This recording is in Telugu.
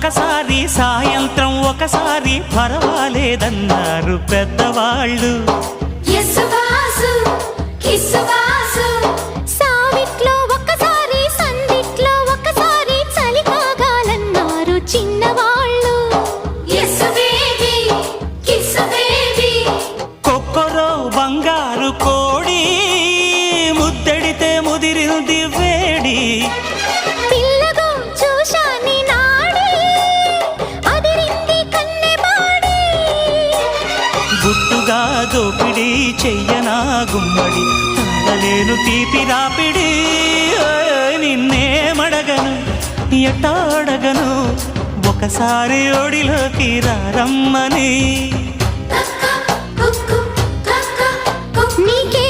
ఒకసారి సాయంత్రం ఒకసారి పర్వాలేదన్నారు పెద్దవాళ్ళు. సావిట్లో ఒకసారి సందిట్లో ఒకసారి చలి కాగాలన్నారు చిన్నవాళ్ళు. కొక్కరో బంగారు కోడి ముద్దడితే ముదిరింది వేడి. పిల్లగో చూశాని నాడి అదిరింది కన్నెమాడి. గుట్టుగా దోపిడి చెయ్యనా గుమ్మడి తాళలేను తీపి రాపిడి. నిన్నేమడగను ఎట్టాడగను ఒకసారి ఒడిలోకి రమ్మని. నీకే